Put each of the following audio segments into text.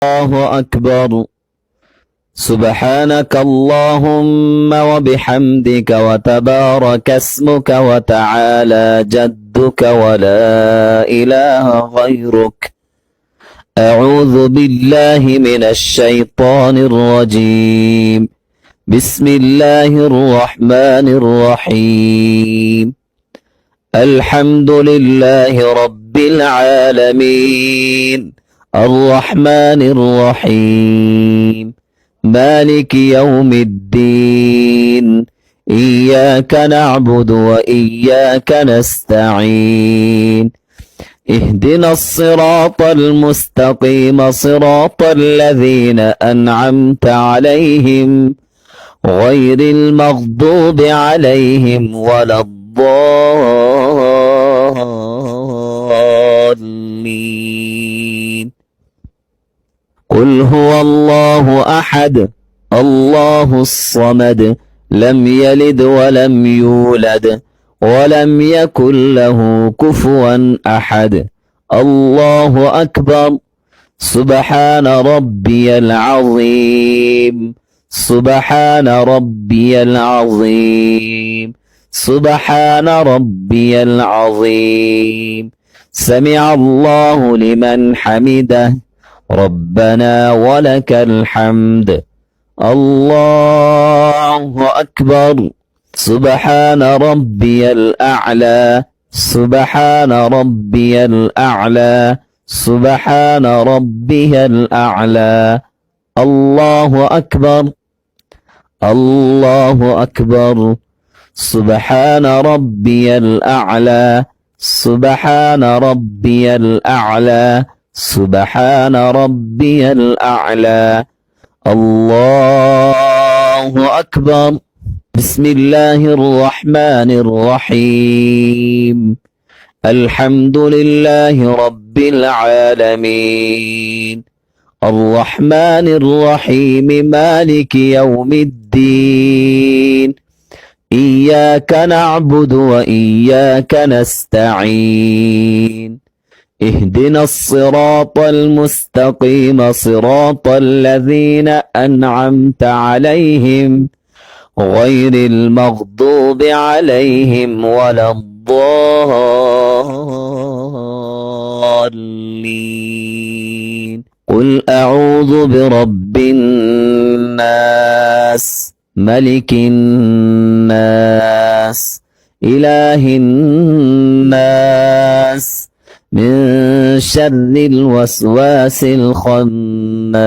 الله أكبر. سبحانك اللهم وبحمدك وتبارك اسمك وتعالى جدك ولا إله غيرك. أعوذ بالله من الشيطان الرجيم. بسم الله الرحمن الرحيم. الحمد لله رب العالمين الرحمن الرحيم مالك يوم الدين. إياك نعبد وإياك نستعين. اهدنا الصراط المستقيم صراط الذين أنعمت عليهم غير المغضوب عليهم ولا الضالين. قل هو الله أحد الله الصمد لم يلد ولم يولد ولم يكن له كفوا أحد. الله أكبر. سبحان ربي العظيم. سبحان ربي العظيم. سبحان ربي العظيم. سمع الله لمن حمده ربنا ولك الحمد. الله أكبر. سبحان ربي الأعلى. سبحان ربي الأعلى. سبحان ربي الأعلى. الله أكبر. الله أكبر. سبحان ربي الأعلى. سبحان ربي الأعلى. سبحان ربي الأعلى. الله أكبر. بسم الله الرحمن الرحيم. الحمد لله رب العالمين الرحمن الرحيم مالك يوم الدين. إياك نعبد وإياك نستعين. اهدنا الصراط المستقيم صراط الذين أنعمت عليهم غير المغضوب عليهم ولا الضالين. قل أعوذ برب الناس ملك الناس إله الناس من شر الوسواس الخناس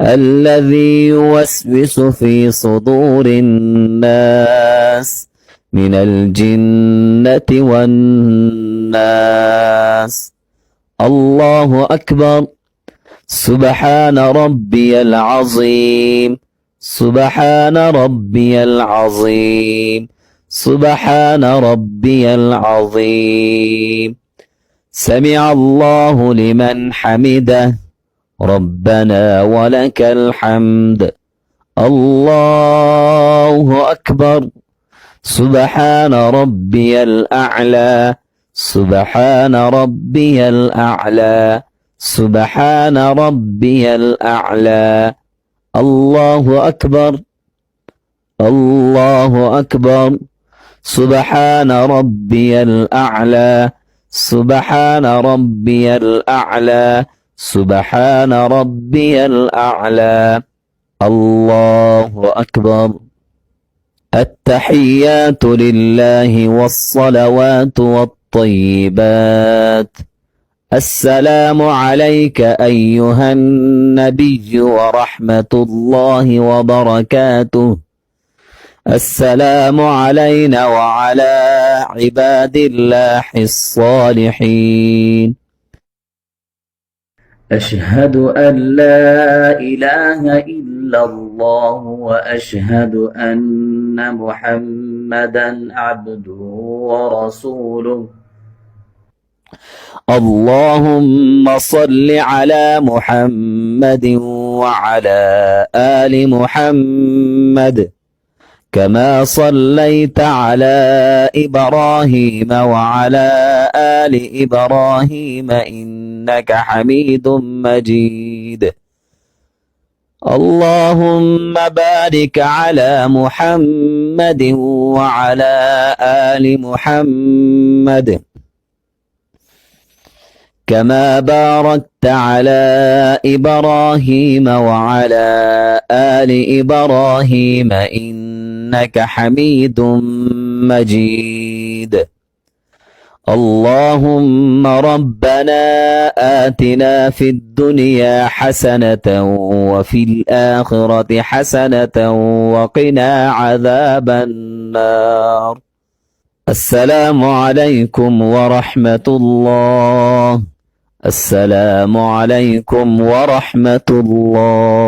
الذي يوسوس في صدور الناس من الجنة والناس. الله أكبر. سبحان ربي العظيم. سبحان ربي العظيم. سبحان ربي العظيم. سمع الله لمن حمده ربنا ولك الحمد. الله أكبر. سبحان ربي الأعلى. سبحان ربي الأعلى. سبحان ربي الأعلى. الله أكبر. الله أكبر. سبحان ربي الأعلى. سبحان ربي الأعلى. سبحان ربي الأعلى. الله أكبر. التحيات لله والصلوات والطيبات. السلام عليك أيها النبي ورحمة الله وبركاته. السلام علينا وعلى عباد الله الصالحين. أشهد أن لا إله إلا الله وأشهد أن محمدا عبده ورسوله. اللهم صل على محمد وعلى آل محمد كما صليت على إبراهيم وعلى آل إبراهيم إنك إنك حميد مجيد. اللهم بارك على محمد وعلى آل محمد كما باركت على إبراهيم وعلى آل إبراهيم إنك حميد مجيد. اللهم ربنا آتنا في الدنيا حسنة وفي الآخرة حسنة وقنا عذاب النار. السلام عليكم ورحمة الله. السلام عليكم ورحمة الله.